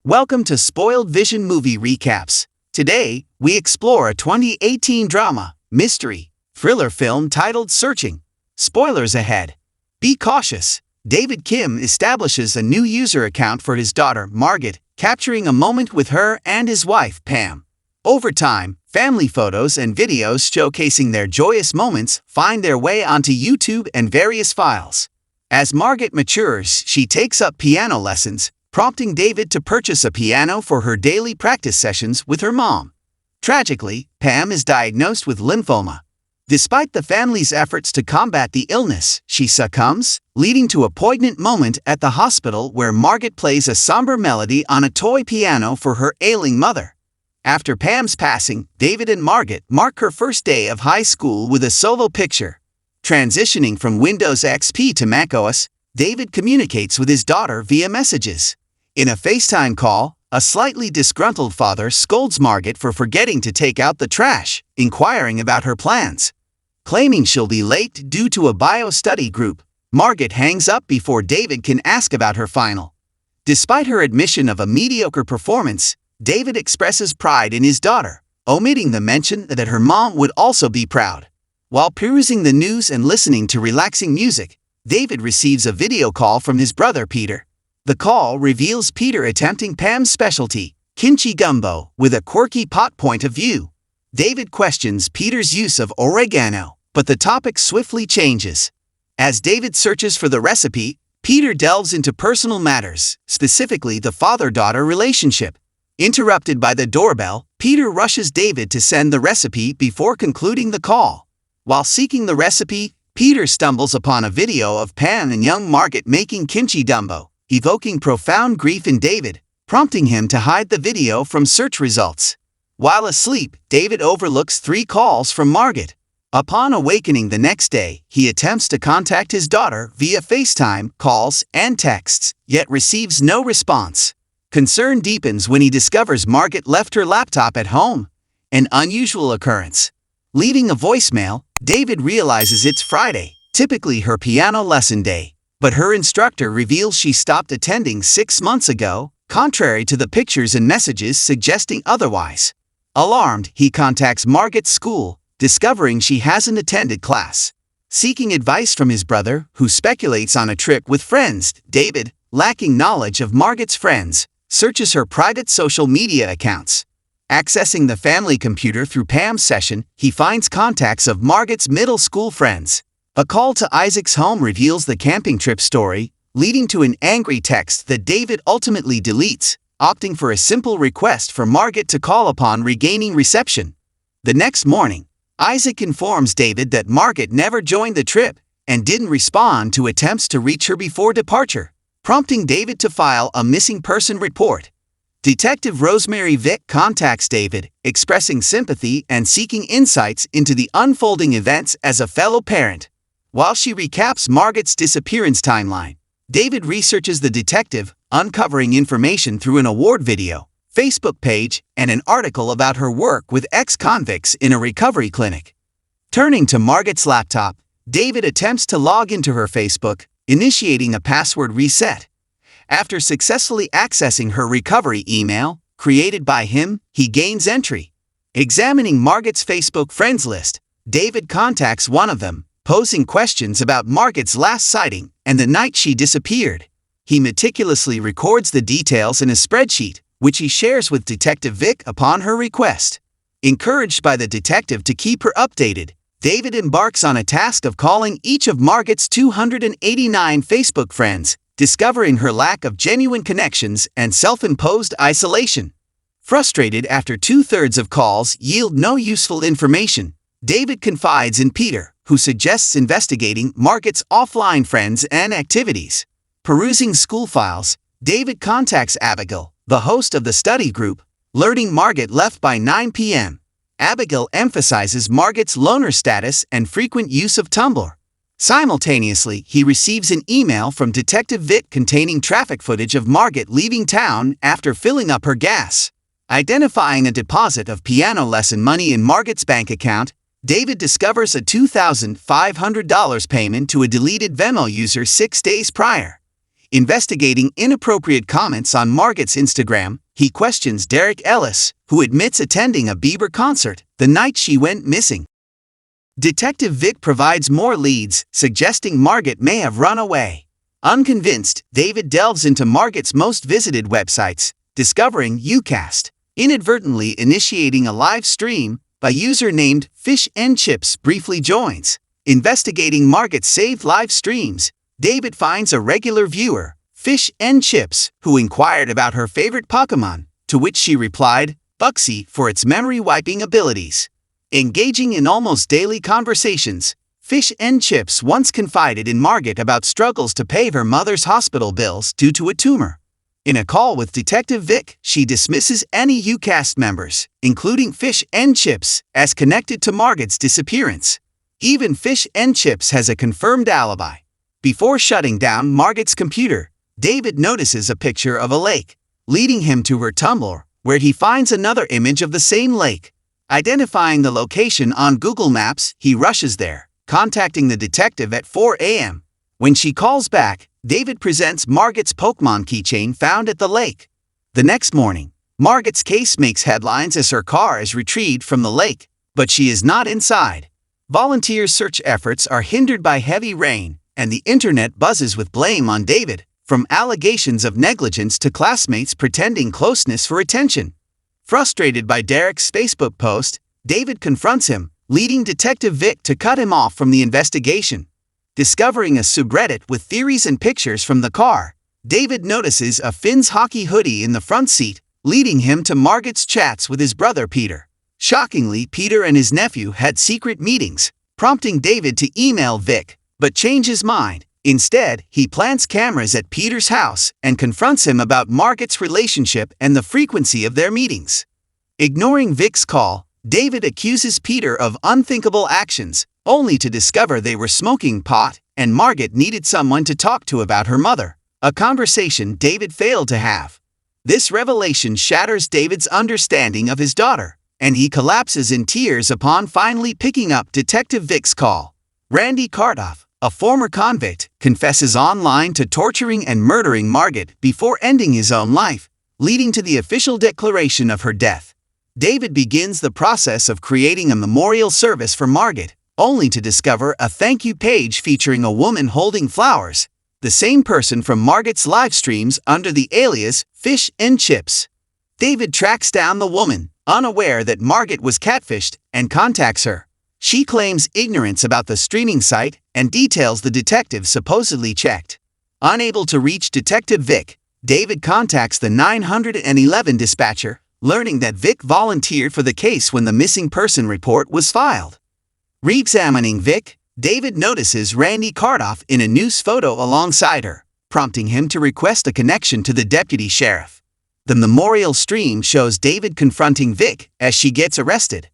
Welcome to Spoiled Vision Movie Recaps. Today, we explore a 2018 drama, mystery, thriller film titled Searching. Spoilers ahead. Be cautious. David Kim establishes a new user account for his daughter, Margaret, capturing a moment with her and his wife, Pam. Over time, family photos and videos showcasing their joyous moments find their way onto YouTube and various files. As Margaret matures, she takes up piano lessons, prompting David to purchase a piano for her daily practice sessions with her mom. Tragically, Pam is diagnosed with lymphoma. Despite the family's efforts to combat the illness, she succumbs, leading to a poignant moment at the hospital where Margaret plays a somber melody on a toy piano for her ailing mother. After Pam's passing, David and Margaret mark her first day of high school with a solo picture. Transitioning from Windows XP to macOS, David communicates with his daughter via messages. In a FaceTime call, a slightly disgruntled father scolds Margaret for forgetting to take out the trash, inquiring about her plans. Claiming she'll be late due to a bio-study group, Margaret hangs up before David can ask about her final. Despite her admission of a mediocre performance, David expresses pride in his daughter, omitting the mention that her mom would also be proud. While perusing the news and listening to relaxing music, David receives a video call from his brother Peter. The call reveals Peter attempting Pam's specialty, kimchi gumbo, with a quirky pot point of view. David questions Peter's use of oregano, but the topic swiftly changes. As David searches for the recipe, Peter delves into personal matters, specifically the father-daughter relationship. Interrupted by the doorbell, Peter rushes David to send the recipe before concluding the call. While seeking the recipe, Peter stumbles upon a video of Pam and young Margaret making kimchi gumbo, evoking profound grief in David, prompting him to hide the video from search results. While asleep, David overlooks 3 calls from Margaret. Upon awakening the next day, he attempts to contact his daughter via FaceTime, calls, and texts, yet receives no response. Concern deepens when he discovers Margaret left her laptop at home, an unusual occurrence. Leaving a voicemail, David realizes it's Friday, typically her piano lesson day. But her instructor reveals she stopped attending 6 months ago, contrary to the pictures and messages suggesting otherwise. Alarmed, he contacts Margaret's school, discovering she hasn't attended class. Seeking advice from his brother, who speculates on a trip with friends, David, lacking knowledge of Margaret's friends, searches her private social media accounts. Accessing the family computer through Pam's session, he finds contacts of Margaret's middle school friends. A call to Isaac's home reveals the camping trip story, leading to an angry text that David ultimately deletes, opting for a simple request for Margaret to call upon regaining reception. The next morning, Isaac informs David that Margaret never joined the trip and didn't respond to attempts to reach her before departure, prompting David to file a missing person report. Detective Rosemary Vick contacts David, expressing sympathy and seeking insights into the unfolding events as a fellow parent. While she recaps Margaret's disappearance timeline, David researches the detective, uncovering information through an award video, Facebook page, and an article about her work with ex-convicts in a recovery clinic. Turning to Margaret's laptop, David attempts to log into her Facebook, initiating a password reset. After successfully accessing her recovery email, created by him, he gains entry. Examining Margaret's Facebook friends list, David contacts one of them, posing questions about Margaret's last sighting and the night she disappeared. He meticulously records the details in a spreadsheet, which he shares with Detective Vick upon her request. Encouraged by the detective to keep her updated, David embarks on a task of calling each of Margaret's 289 Facebook friends, discovering her lack of genuine connections and self-imposed isolation. Frustrated after 2/3 of calls yield no useful information, David confides in Peter, who suggests investigating Margaret's offline friends and activities. Perusing school files, David contacts Abigail, the host of the study group, learning Margaret left by 9 p.m. Abigail emphasizes Margaret's loner status and frequent use of Tumblr. Simultaneously, he receives an email from Detective Vitt containing traffic footage of Margaret leaving town after filling up her gas. Identifying a deposit of piano lesson money in Margaret's bank account, David discovers a $2,500 payment to a deleted Venmo user 6 days prior. Investigating inappropriate comments on Margot's Instagram, he questions Derek Ellis, who admits attending a Bieber concert the night she went missing. Detective Vic provides more leads, suggesting Margot may have run away. Unconvinced, David delves into Margot's most visited websites, discovering Ucast, inadvertently initiating a live stream by user named Fish and Chips briefly joins. Investigating Margot's saved live streams, David finds a regular viewer, Fish and Chips, who inquired about her favorite Pokemon, to which she replied, Buxy, for its memory-wiping abilities. Engaging in almost daily conversations, Fish and Chips once confided in Margot about struggles to pay her mother's hospital bills due to a tumor. In a call with Detective Vic, she dismisses any Ucast members, including Fish and Chips, as connected to Margot's disappearance. Even Fish and Chips has a confirmed alibi. Before shutting down Margot's computer, David notices a picture of a lake, leading him to her Tumblr, where he finds another image of the same lake. Identifying the location on Google Maps, he rushes there, contacting the detective at 4 a.m. When she calls back, David presents Margot's Pokemon keychain found at the lake. The next morning, Margot's case makes headlines as her car is retrieved from the lake, but she is not inside. Volunteer search efforts are hindered by heavy rain, and the internet buzzes with blame on David, from allegations of negligence to classmates pretending closeness for attention. Frustrated by Derek's Facebook post, David confronts him, leading Detective Vic to cut him off from the investigation. Discovering a subreddit with theories and pictures from the car, David notices a Finns hockey hoodie in the front seat, leading him to Margot's chats with his brother Peter. Shockingly, Peter and his nephew had secret meetings, prompting David to email Vic, but change his mind. Instead, he plants cameras at Peter's house and confronts him about Margot's relationship and the frequency of their meetings. Ignoring Vic's call, David accuses Peter of unthinkable actions, only to discover they were smoking pot and Margot needed someone to talk to about her mother, a conversation David failed to have. This revelation shatters David's understanding of his daughter, and he collapses in tears upon finally picking up Detective Vic's call. Randy Kardoff, a former convict, confesses online to torturing and murdering Margot before ending his own life, leading to the official declaration of her death. David begins the process of creating a memorial service for Margot, only to discover a thank you page featuring a woman holding flowers, the same person from Margot's live streams under the alias Fish and Chips. David tracks down the woman, unaware that Margot was catfished, and contacts her. She claims ignorance about the streaming site and details the detective supposedly checked. Unable to reach Detective Vic, David contacts the 911 dispatcher, learning that Vic volunteered for the case when the missing person report was filed. Re-examining Vic, David notices Randy Kardoff in a news photo alongside her, prompting him to request a connection to the deputy sheriff. The memorial stream shows David confronting Vic as she gets arrested.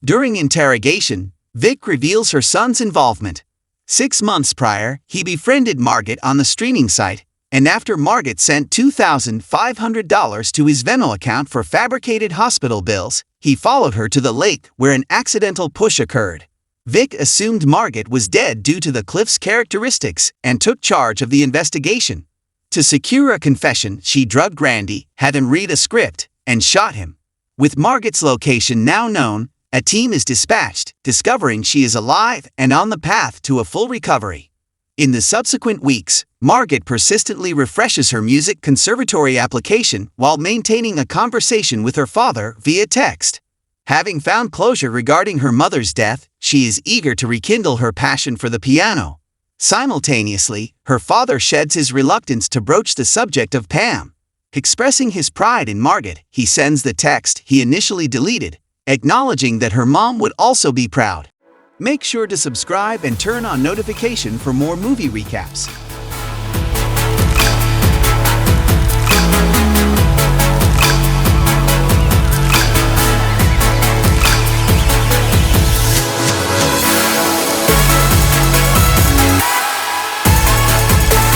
During interrogation, Vic reveals her son's involvement. 6 months prior, he befriended Margot on the streaming site, and after Margot sent $2,500 to his Venmo account for fabricated hospital bills, he followed her to the lake where an accidental push occurred. Vic assumed Margot was dead due to the cliff's characteristics and took charge of the investigation. To secure a confession, she drugged Randy, had him read a script, and shot him. With Margot's location now known, a team is dispatched, discovering she is alive and on the path to a full recovery. In the subsequent weeks, Margot persistently refreshes her music conservatory application while maintaining a conversation with her father via text. Having found closure regarding her mother's death, she is eager to rekindle her passion for the piano. Simultaneously, her father sheds his reluctance to broach the subject of Pam. Expressing his pride in Margot, he sends the text he initially deleted, acknowledging that her mom would also be proud. Make sure to subscribe and turn on notification for more movie recaps.